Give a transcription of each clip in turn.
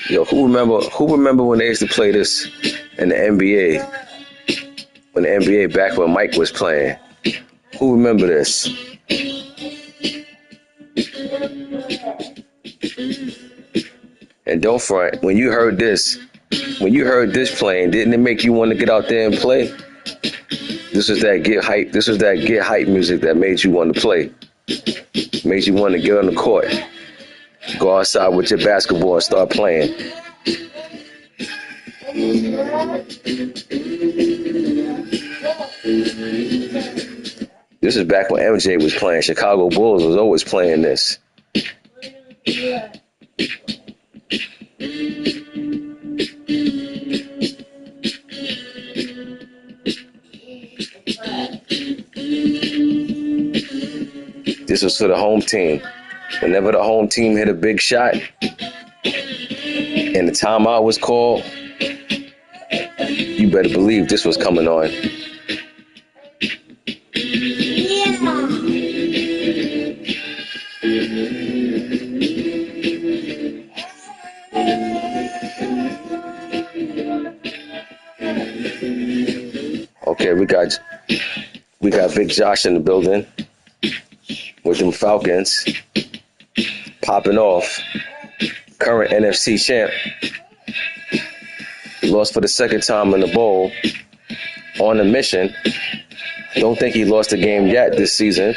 Yo, who remember when they used to play this in the NBA? When the NBA back when Mike was playing. Who remember this? And don't front, when you heard this playing, didn't it make you want to get out there and play? This was that get hype music that made you want to play. Made you want to get on the court. Go outside with your basketball and start playing. This is back when MJ was playing. Chicago Bulls was always playing this. This was for the home team. Whenever the home team hit a big shot and the timeout was called, you better believe this was coming on. Okay, we got Big Josh in the building with them Falcons popping off. Current NFC champ. Lost for the second time in the bowl. On a mission. Don't think he lost a game yet this season.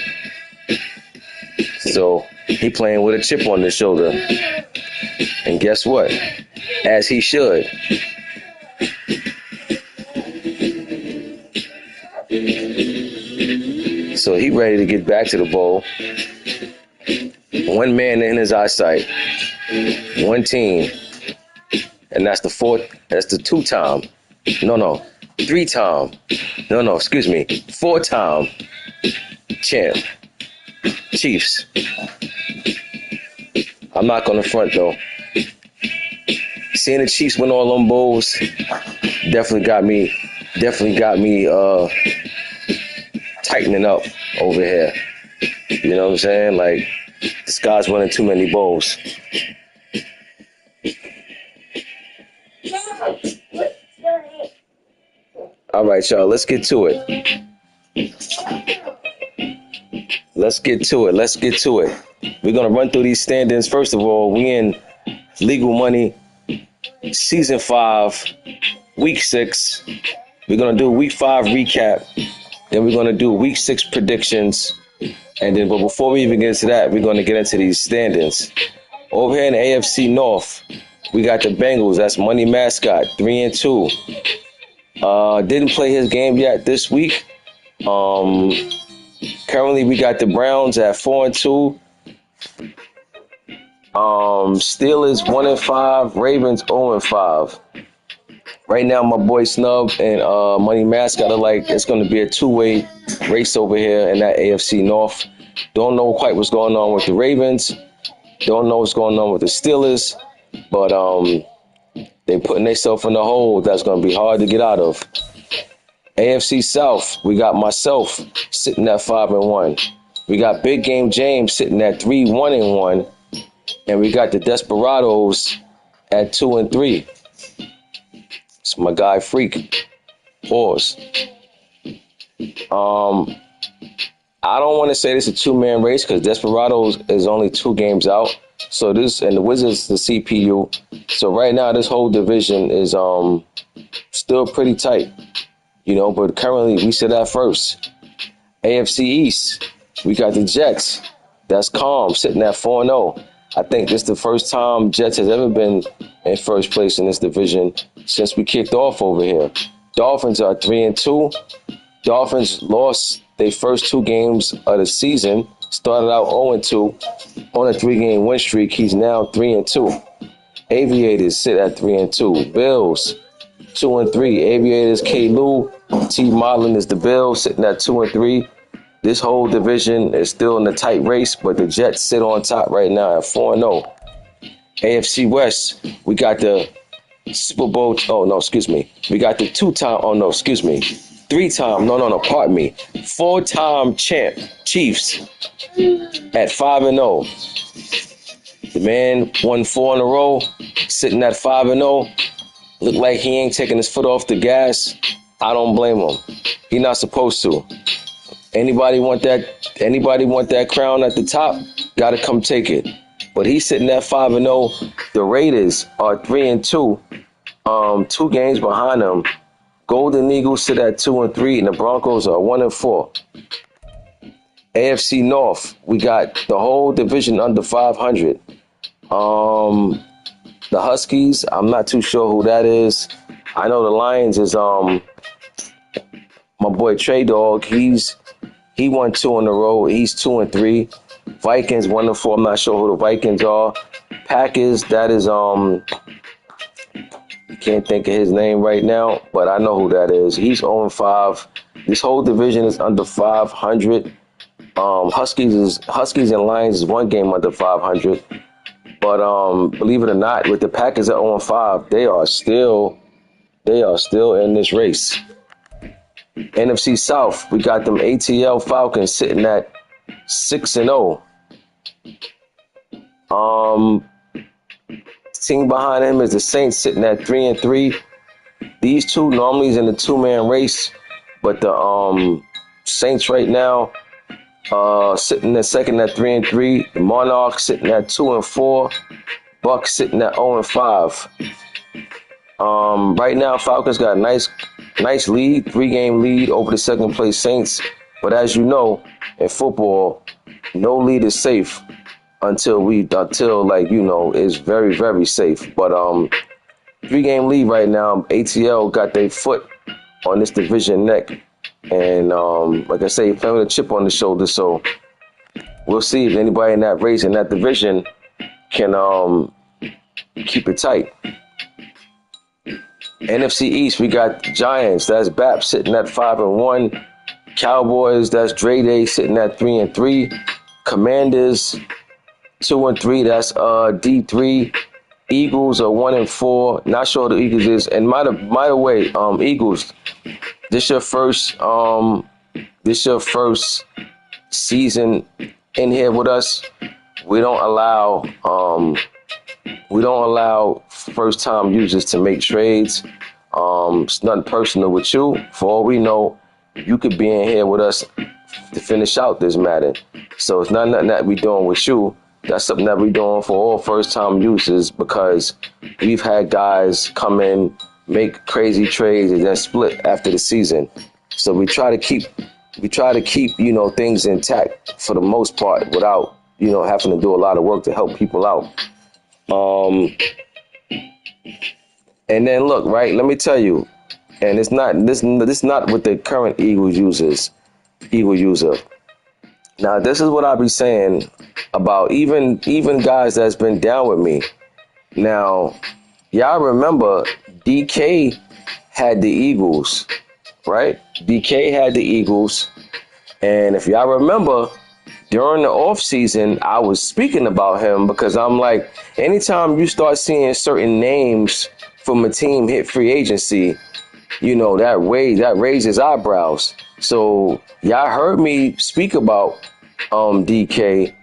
So he playing with a chip on his shoulder. And guess what? As he should. So he ready to get back to the bowl. One man in his eyesight. One team. And that's the two-time. Three-time. Excuse me. Four-time champ. Chiefs. I'm not gonna front though. Seeing the Chiefs win all them bowls definitely got me tightening up over here. You know what I'm saying? Like, this guy's winning too many bowls. All right, y'all, let's get to it. We're going to run through these standings. First of all, we in Legal Money, Season 5, Week 6. We're going to do Week 5 recap. Then we're going to do Week 6 predictions. But before we even get into that, we're going to get into these standings. Over here in the AFC North, we got the Bengals. That's Money Mascot, 3-2. Didn't play his game yet this week. Currently, we got the Browns at 4-2. Steelers 1-5. Ravens 0-5. Right now, my boy Snub and Money Mascot are like, it's going to be a two-way race over here in that AFC North. Don't know quite what's going on with the Ravens. Don't know what's going on with the Steelers. But they putting themselves in a hole that's going to be hard to get out of. AFC South, we got myself sitting at 5-1. We got Big Game James sitting at 3-1-1. And we got the Desperados at 2-3. It's my guy Freak. Pause. I don't want to say this is a two-man race because Desperados is only 2 games out. So this and the Wizards the CPU. So right now this whole division is still pretty tight. You know, but currently we sit at first. AFC East, we got the Jets. That's calm, sitting at 4-0. I think this is the first time Jets has ever been in first place in this division since we kicked off over here. Dolphins are 3-2. Dolphins lost their first 2 games of the season. Started out 0-2 on a 3-game win streak. He's now 3-2. Aviators sit at 3-2. Bills 2-3. Aviators, K-Lou, T. Marlin is the Bills sitting at 2-3. This whole division is still in a tight race, but the Jets sit on top right now at 4-0. AFC West, we got the Super Bowl. Oh no, excuse me. We got the two-time. Oh no, excuse me. Three-time. No. Pardon me. Four-time champ Chiefs at 5-0. The man won 4 in a row, sitting at 5-0. Look like he ain't taking his foot off the gas. I don't blame him. He not supposed to. Anybody want that crown at the top? Gotta come take it. But he's sitting at 5-0. The Raiders are 3-2. 2 games behind them. Golden Eagles sit at 2-3, and the Broncos are 1-4. AFC North, we got the whole division under 500. The Huskies, I'm not too sure who that is. I know the Lions is my boy Trey Dog. He won 2 in a row. He's 2-3. Vikings 1-4. I'm not sure who the Vikings are. Packers, that is can't think of his name right now, but I know who that is. He's 0-5. This whole division is under 500. Huskies and Lions is 1 game under 500. But believe it or not, with the Packers at 0-5, they are still in this race. NFC South, we got them ATL Falcons sitting at 6-0. Team behind him is the Saints sitting at 3-3. These two normally is in the 2-man race, but the Saints right now sitting at second at 3-3. The Monarchs sitting at 2-4. Bucks sitting at 0-5. Right now, Falcons got a nice lead, 3-game lead over the second place Saints. But as you know, in football, no lead is safe until it's very, very safe. But 3-game lead right now. ATL got their foot on this division neck. And like I say, playing with a chip on the shoulder. So we'll see if anybody in that race, in that division, can keep it tight. NFC East, we got Giants. That's BAP sitting at 5-1. Cowboys, that's Dre Day sitting at 3-3. Commanders 2-3. That's D3. Eagles are 1-4. Not sure who the Eagles is. And by the way, Eagles, this your first season in here with us. We don't allow first time users to make trades. It's nothing personal with you. For all we know, you could be in here with us to finish out this matter. So it's not nothing that we doing with you. That's something that we doing for all first time users, because we've had guys come in, make crazy trades, and then split after the season. So we try to keep things intact for the most part without having to do a lot of work to help people out. And then look, right, let me tell you, and it's not with the current Eagle user. Now, this is what I be saying about even guys that's been down with me. Now, y'all remember DK had the Eagles, right? DK had the Eagles. And if y'all remember, during the offseason, I was speaking about him because I'm like, anytime you start seeing certain names from a team hit free agency, that raises eyebrows. So y'all heard me speak about DK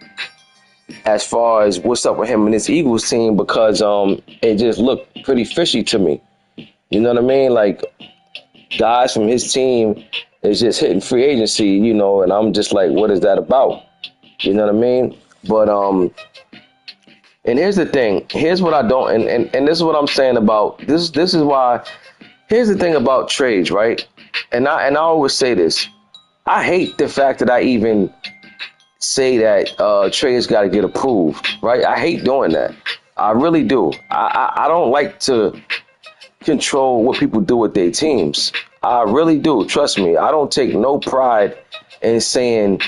as far as what's up with him and this Eagles team, because it just looked pretty fishy to me. You know what I mean? Like, guys from his team is just hitting free agency, and I'm just like, what is that about? You know what I mean? But and here's the thing. Here's what I don't, and this is what I'm saying about this. This is why. Here's the thing about trades, right? And I always say this. I hate the fact that I even say that trades got to get approved, right? I hate doing that. I really do. I don't like to control what people do with their teams. I really do. Trust me. I don't take no pride in saying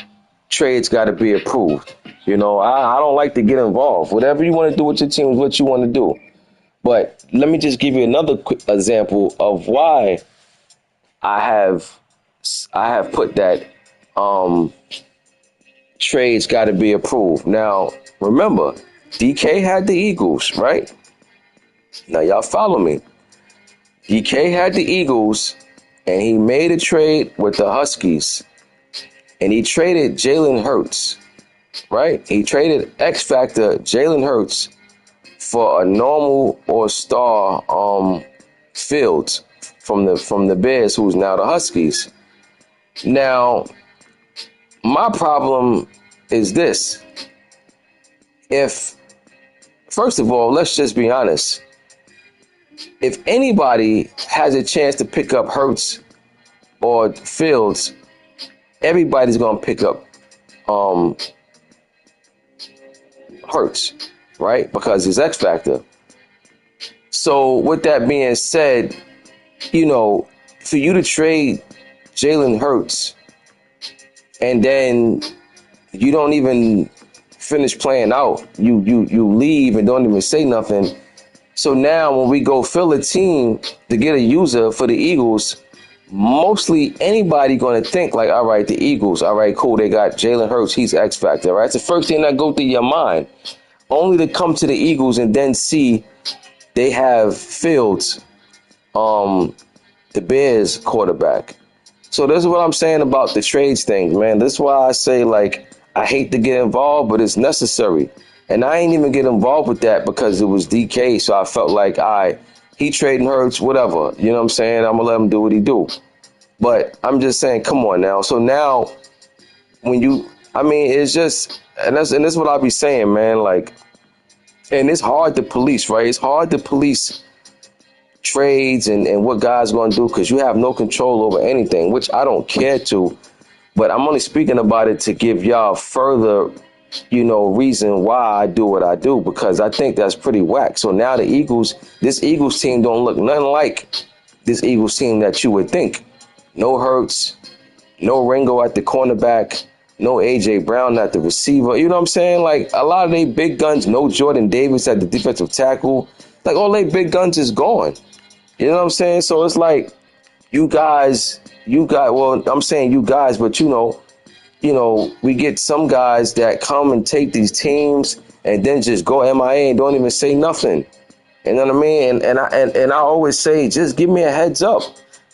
trades got to be approved. I don't like to get involved. Whatever you want to do with your team is what you want to do. But let me just give you another quick example of why I have put that trades got to be approved. Now, remember, DK had the Eagles, right? Now y'all follow me. DK had the Eagles, and he made a trade with the Huskies, and he traded Jalen Hurts, right? He traded X Factor Jalen Hurts for a normal or star Fields from the Bears, who's now the Huskies. Now, my problem is this. If, first of all, let's just be honest. If anybody has a chance to pick up Hurts or Fields, everybody's going to pick up Hurts, right? Because his X Factor. So with that being said, you know, for you to trade Jalen Hurts and then you don't even finish playing out, you leave and don't even say nothing. So now when we go fill a team to get a user for the Eagles, mostly anybody going to think like, all right, the Eagles, all right, cool, they got Jalen Hurts, he's X Factor, right? It's the first thing that go through your mind, only to come to the Eagles and then see they have Fields, the Bears quarterback. So this is what I'm saying about the trades thing, man. This is why I say, like, I hate to get involved, but it's necessary. And I ain't even get involved with that because it was DK, so I felt like, all right, he trading Hurts, whatever. You know what I'm saying? I'm going to let him do what he do. But I'm just saying, come on now. So now, when you, I mean, it's just, and that's what I'll be saying, man. Like, and it's hard to police, right? It's hard to police trades and what guys going to do because you have no control over anything, which I don't care to. But I'm only speaking about it to give y'all further, you know, reason why I do what I do, because I think that's pretty whack. So now the Eagles, this Eagles team don't look nothing like this Eagles team that you would think. No Hurts, no Ringo at the cornerback, no A.J. Brown at the receiver. You know what I'm saying? Like, a lot of they big guns, no Jordan Davis at the defensive tackle. Like, all they big guns is gone. You know what I'm saying? So it's like, you guys, well, I'm saying you guys, but you know, we get some guys that come and take these teams and then just go MIA and don't even say nothing. You know what I mean? And I always say, just give me a heads up.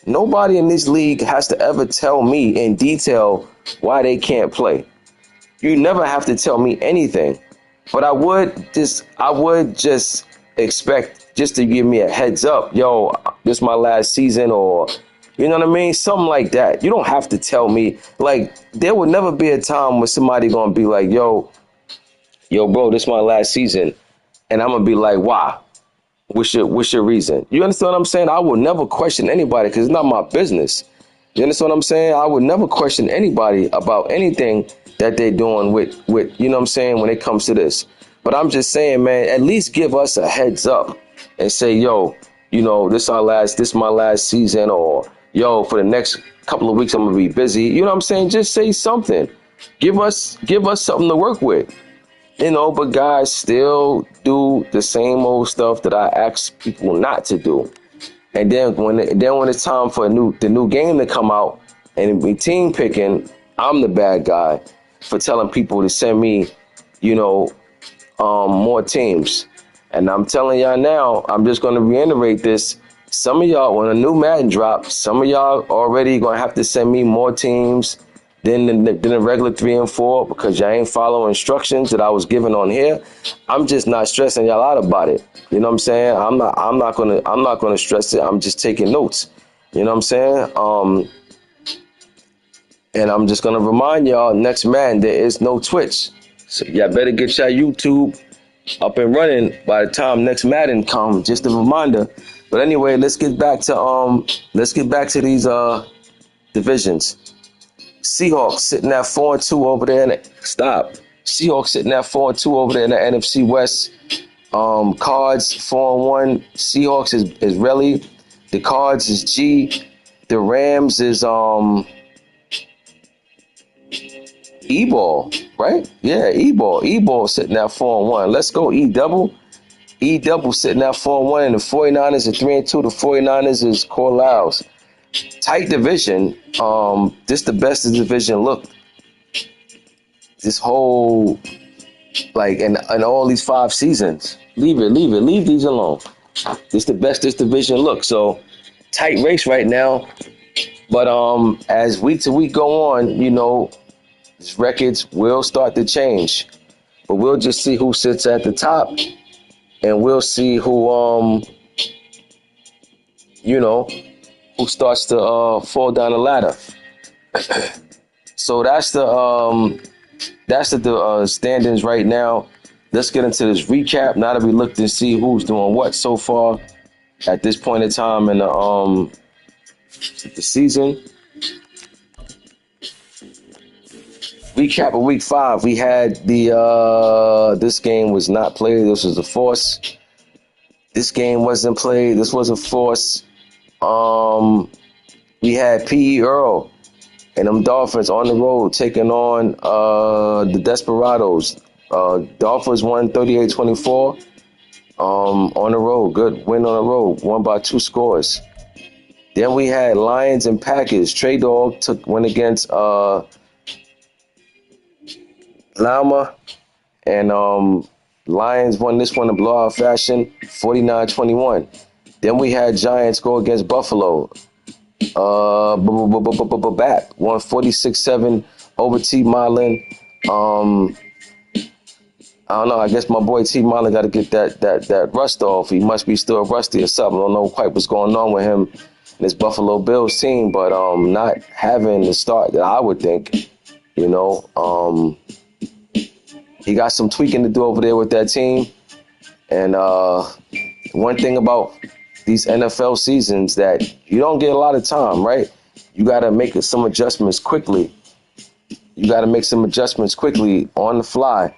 Nobody in this league has to ever tell me in detail why they can't play. You never have to tell me anything. But I would just expect just to give me a heads up. Yo, this is my last season, or you know what I mean? Something like that. You don't have to tell me. Like, there would never be a time where somebody gonna be like, yo, bro, this is my last season. And I'm gonna be like, why? What's your reason? You understand what I'm saying? I will never question anybody because it's not my business. You understand what I'm saying? I would never question anybody about anything that they're doing with, you know what I'm saying, when it comes to this. But I'm just saying, man, at least give us a heads up and say, yo, you know, this is my last season, or yo, for the next couple of weeks I'm gonna be busy. You know what I'm saying? Just say something. Give us something to work with. You know, but guys still do the same old stuff that I ask people not to do. And then when it's time for the new game to come out and be team picking, I'm the bad guy for telling people to send me, you know, more teams. And I'm telling y'all now, I'm just going to reiterate this. Some of y'all, when a new Madden drops, some of y'all already going to have to send me more teams than the regular 3 and 4 because y'all ain't following instructions that I was given on here. I'm just not stressing y'all out about it. You know what I'm saying? I'm not gonna stress it. I'm just taking notes. You know what I'm saying? And I'm just gonna remind y'all, next Madden there is no Twitch, so y'all better get y'all YouTube up and running by the time next Madden come. Just a reminder. But anyway, let's get back to these divisions. Seahawks sitting at 4-2 over there. Seahawks sitting at 4-2 over there in the NFC West. Cards 4-1. Seahawks is really. The Cards is G. The Rams is E-ball, right? Yeah, E-ball. E-ball sitting at 4-1. Let's go E-double. E-double sitting at 4-1, and the 49ers are 3-2. The 49ers is Corlals. Tight division. This the best the division looked this whole Like in all these 5 seasons. Leave these alone. This the best this division looks. So tight race right now. But as week to week go on, these records will start to change. But we'll just see who sits at the top, and we'll see who starts to fall down the ladder. So that's the standings right now. Let's get into this recap. Now that we looked and see who's doing what so far at this point in time in the season. Recap of week 5. We had this game was not played. This was a force. This game wasn't played. This was a force. We had P.E. Earl and them Dolphins on the road taking on the Desperados. Dolphins won 38-24 on the road. Good win on the road. Won by 2 scores. Then we had Lions and Packers. Trey Dog went against Lama, and Lions won this one in blowout fashion, 49-21. Then we had Giants go against Buffalo. Bat won 46-7 over T. Marlin. I don't know. I guess my boy T. Marlin got to get that rust off. He must be still rusty or something. I don't know quite what's going on with him and his Buffalo Bills team, but not having the start that I would think. He got some tweaking to do over there with that team. And one thing about these NFL seasons that you don't get a lot of time, right? You got to make some adjustments quickly. You got to make some adjustments quickly on the fly.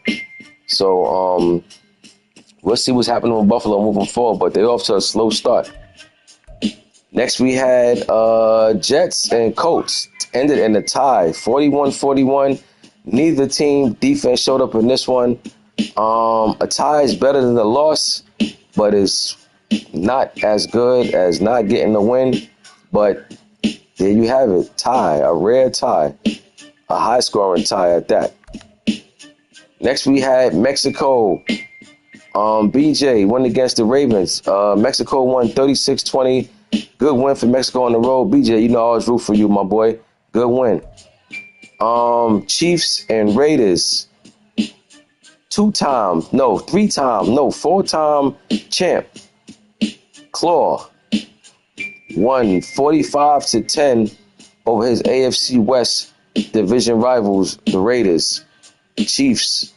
So we'll see what's happening with Buffalo moving forward, but they're off to a slow start. Next, we had Jets and Colts. Ended in a tie, 41-41. Neither team defense showed up in this one. A tie is better than a loss, but it's not as good as not getting the win. But there you have it, tie, a rare tie, a high-scoring tie at that. Next, we had Mexico. BJ went against the Ravens. Mexico won 36-20. Good win for Mexico on the road. BJ, I always root for you, my boy. Good win. Chiefs and Raiders. 4-time champ. Claw won 45-10 over his AFC West division rivals, the Raiders. The Chiefs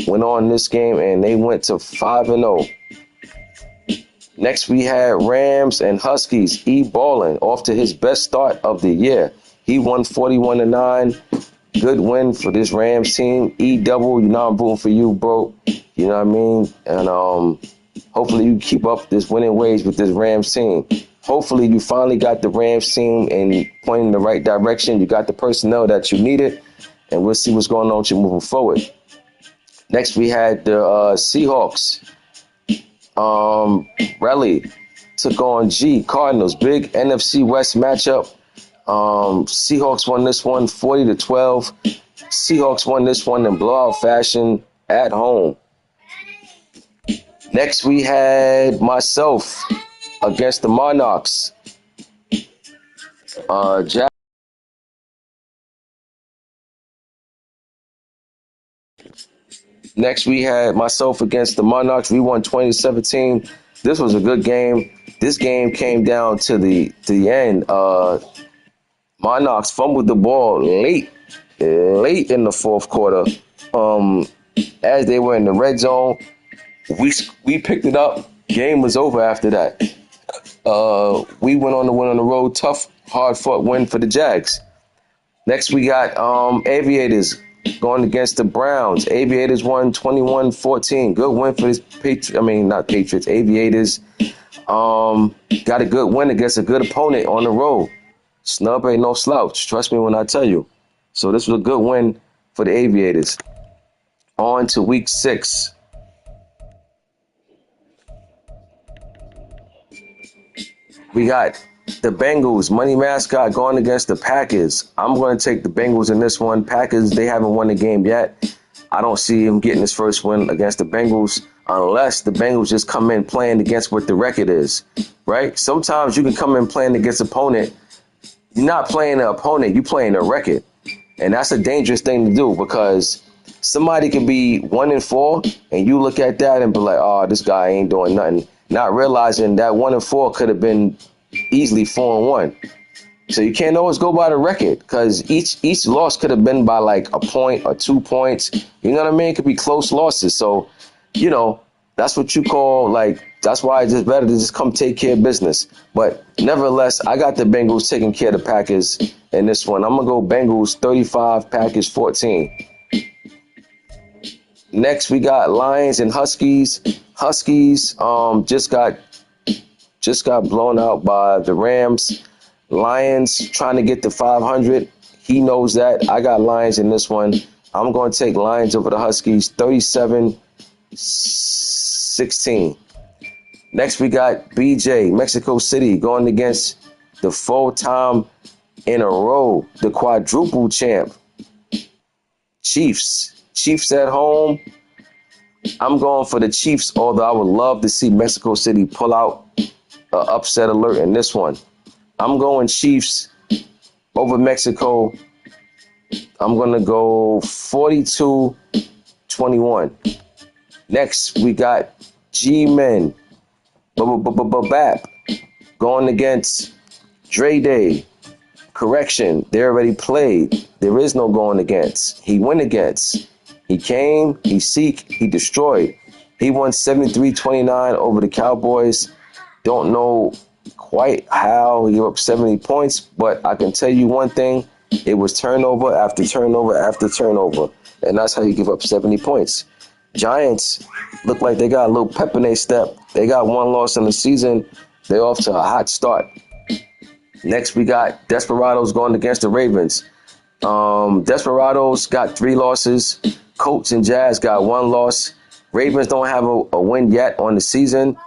went on this game and they went to 5-0. Next, we had Rams and Huskies. E. Ballin off to his best start of the year. He won 41-9. Good win for this Rams team. E double, I'm rooting for you, bro. You know what I mean? And hopefully you keep up this winning ways with this Rams team. Hopefully you finally got the Rams team and pointing in the right direction. You got the personnel that you needed, and we'll see what's going on with you moving forward. Next, we had the Seahawks. Relly took on Cardinals. Big NFC West matchup. Seahawks won this one 40-12. Seahawks won this one in blowout fashion at home. Next, we had myself against the Monarchs. Next, we had myself against the Monarchs. We won 20-17. This was a good game. This game came down to the end. Monarchs fumbled the ball late in the fourth quarter. As they were in the red zone, we picked it up. Game was over after that. We went on to win on the road. Tough, hard-fought win for the Jags. Next, we got Aviators going against the Browns. Aviators won 21-14. Good win for this Aviators. Got a good win against a good opponent on the road. Snub ain't no slouch. Trust me when I tell you. So this was a good win for the Aviators. On to week 6. We got the Bengals, money mascot, going against the Packers. I'm going to take the Bengals in this one. Packers, they haven't won the game yet. I don't see him getting his first win against the Bengals unless the Bengals just come in playing against what the record is, right? Sometimes you can come in playing against opponent. You're not playing an opponent, you're playing a record. And that's a dangerous thing to do because somebody could be 1-4 and you look at that and be like, oh, this guy ain't doing nothing. Not realizing that 1-4 could have been easily 4-1. So you can't always go by the record because each loss could have been by like a point or 2 points. You know what I mean? It could be close losses. So, that's what you call that's why it's just better to just come take care of business. But nevertheless, I got the Bengals taking care of the Packers in this one. I'm going to go Bengals 35, Packers 14. Next, we got Lions and Huskies. Huskies just got blown out by the Rams. Lions trying to get to 500. He knows that. I got Lions in this one. I'm going to take Lions over the Huskies 37-16. Next, we got BJ, Mexico City, going against the 4-time in a row, the quadruple champ, Chiefs. Chiefs at home. I'm going for the Chiefs, although I would love to see Mexico City pull out an upset alert in this one. I'm going Chiefs over Mexico. I'm going to go 42-21. Next, we got G-Men, BAP, going against Dre Day. Correction, they already played. There is no going against. He went against. He came, he seeked, he destroyed. He won 73-29 over the Cowboys. Don't know quite how he gave up 70 points, but I can tell you one thing. It was turnover after turnover after turnover, and that's how you give up 70 points. Giants look like they got a little pep in their step. They got one loss in the season. They're off to a hot start. Next, we got Desperados going against the Ravens. Desperados got 3 losses. Colts and Jazz got 1 loss. Ravens don't have a win yet on the season.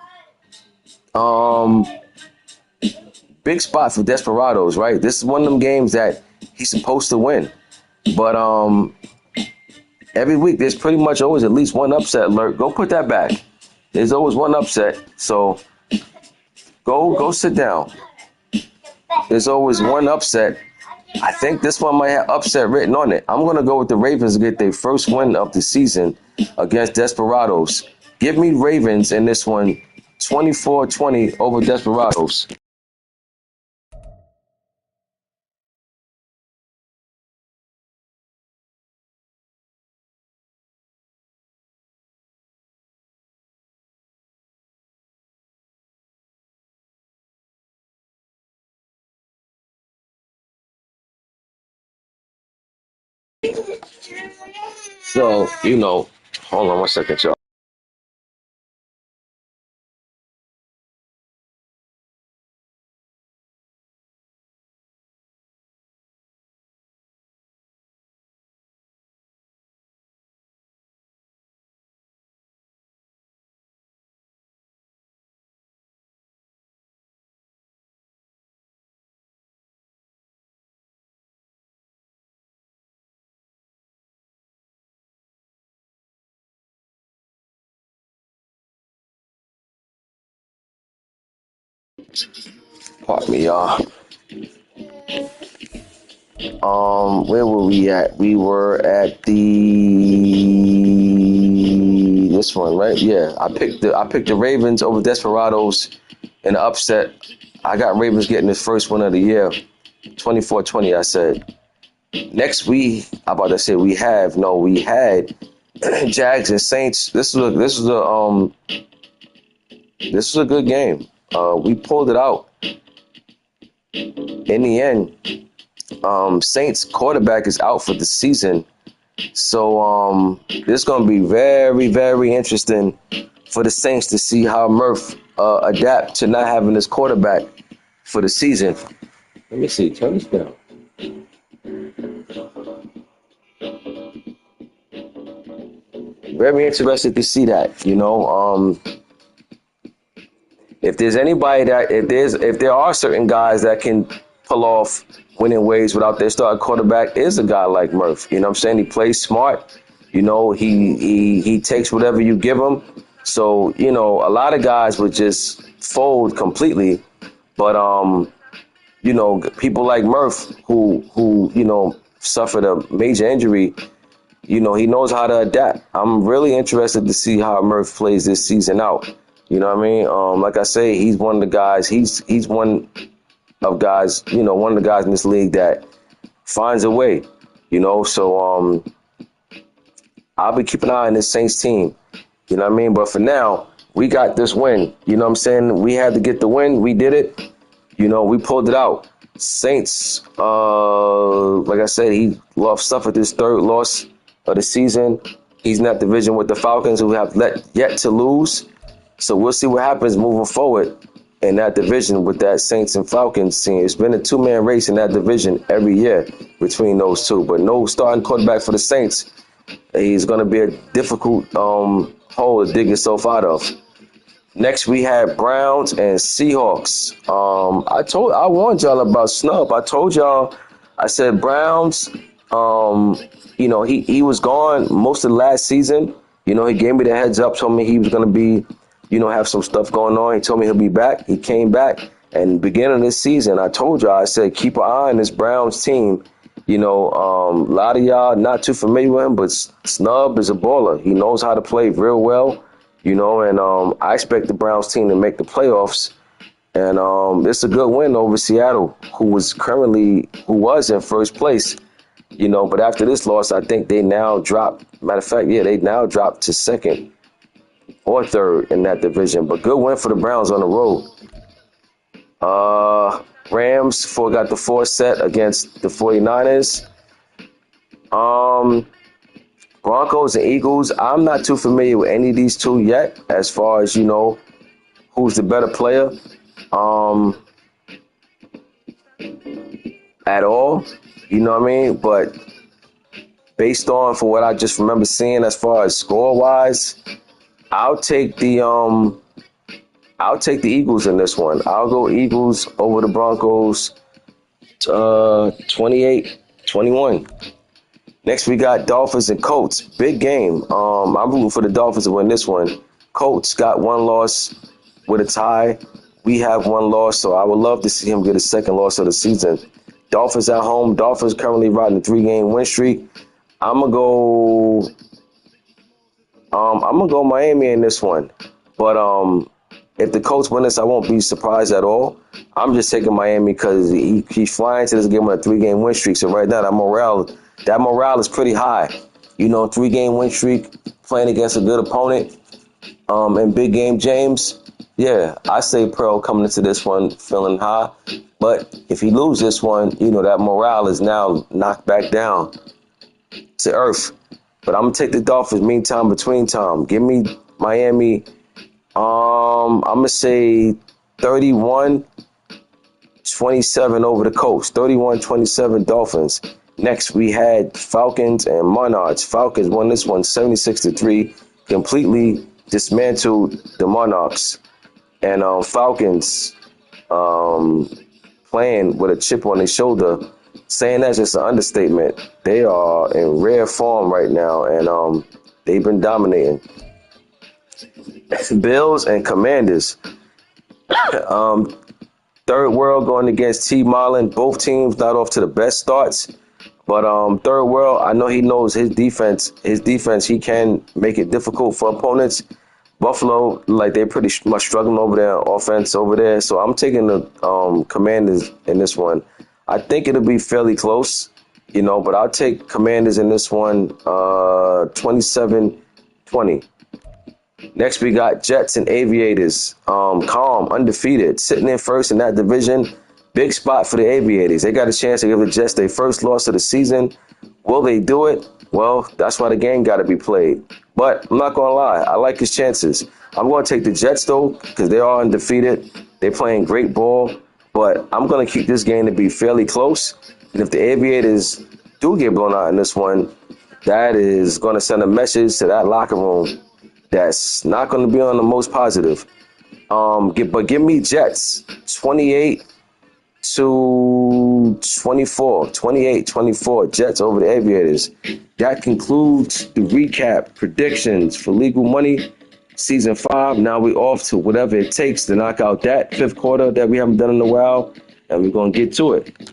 Big spot for Desperados, right? This is one of them games that he's supposed to win. But every week there's pretty much always at least one upset alert. Go put that back. There's always one upset. So go sit down. There's always one upset. I think this one might have upset written on it. I'm going to go with the Ravens to get their first win of the season against Desperados. Give me Ravens in this one, 24-20 over Desperados. So, hold on one second, y'all. Pardon me, y'all. Where were we at? We were at this one, right? Yeah, I picked the Ravens over Desperados in the upset. I got Ravens getting his first win of the year, 24-20. I said. Next, we had Jags and Saints. This was a good game. We pulled it out in the end. Saints quarterback is out for the season. So this is going to be very, very interesting for the Saints to see how Murph adapt to not having his quarterback for the season. Let me see. Turn this down. Very interested to see that. If there's anybody if there are certain guys that can pull off winning ways without their starting quarterback, is a guy like Murph. You know what I'm saying? He plays smart. You know, he takes whatever you give him. So, you know, a lot of guys would just fold completely. But you know, people like Murph who, you know, suffered a major injury, you know, he knows how to adapt. I'm really interested to see how Murph plays this season out. You know what I mean? Like I say, he's one of the guys, he's one of guys, you know, one of the guys in this league that finds a way, you know. So I'll be keeping an eye on this Saints team. You know what I mean? But for now, we got this win. You know what I'm saying? We had to get the win. We did it. You know, we pulled it out. Saints, like I said, he suffered his third loss of the season. He's in that division with the Falcons, who have yet to lose. So we'll see what happens moving forward in that division with that Saints and Falcons team. It's been a two-man race in that division every year between those two. But no starting quarterback for the Saints. He's going to be a difficult hole to dig yourself out of. Next, we had Browns and Seahawks. I warned y'all about Snub. I told y'all, I said Browns, you know, he was gone most of the last season. You know, he gave me the heads up, told me he was going to be, you know, have some stuff going on. He told me he'll be back. He came back. And beginning of this season, I told y'all, I said, keep an eye on this Browns team. You know, a lot of y'all not too familiar with him, but Snub is a baller. He knows how to play real well. You know, and I expect the Browns team to make the playoffs. And it's a good win over Seattle, who was in first place. You know, but after this loss, I think they now dropped. Matter of fact, yeah, they now dropped to second or third in that division. But good win for the Browns on the road. Rams got the 4th set against the 49ers. Broncos and Eagles, I'm not too familiar with any of these two yet, as far as, you know, who's the better player at all. You know what I mean? But based on for what I just remember seeing as far as score-wise, I'll take the Eagles in this one. I'll go Eagles over the Broncos 28-21. Next, we got Dolphins and Colts. Big game. I'm rooting for the Dolphins to win this one. Colts got one loss with a tie. We have one loss, so I would love to see him get a second loss of the season. Dolphins at home. Dolphins currently riding a 3-game win streak. I'm gonna go Miami in this one. But if the Colts win this, I won't be surprised at all. I'm just taking Miami because he's flying to this game on a 3-game win streak. So right now, that morale is pretty high. You know, 3-game win streak, playing against a good opponent, and big game James. Yeah, I say Pearl coming into this one feeling high. But if he loses this one, you know, that morale is now knocked back down to earth. But I'm going to take the Dolphins meantime, between time. Give me Miami. I'm going to say 31-27 over the Colts. 31-27 Dolphins. Next, we had Falcons and Monarchs. Falcons won this one 76-3, completely dismantled the Monarchs. And Falcons playing with a chip on their shoulder. Saying that's just an understatement. They are in rare form right now, and they've been dominating. Bills and Commanders. Third World going against T. Marlin. Both teams not off to the best starts. But Third World, I know he knows his defense. His defense, he can make it difficult for opponents. Buffalo, like they're pretty much struggling over their offense over there. So I'm taking the Commanders in this one. I think it'll be fairly close, you know, but I'll take Commanders in this one 27-20. Next, we got Jets and Aviators. Calm, undefeated, sitting in first in that division. Big spot for the Aviators. They got a chance to give the Jets their first loss of the season. Will they do it? Well, that's why the game got to be played. But I'm not going to lie. I like his chances. I'm going to take the Jets, though, because they are undefeated. They're playing great ball. But I'm going to keep this game to be fairly close. And if the Aviators do get blown out in this one, that is going to send a message to that locker room that's not going to be on the most positive. But give me Jets 28-17 to 24, 28, 24. Jets over the Aviators. That concludes the recap predictions for Legal Money Season 5. Now we off to whatever it takes to knock out that fifth quarter that we haven't done in a while, and we're going to get to it.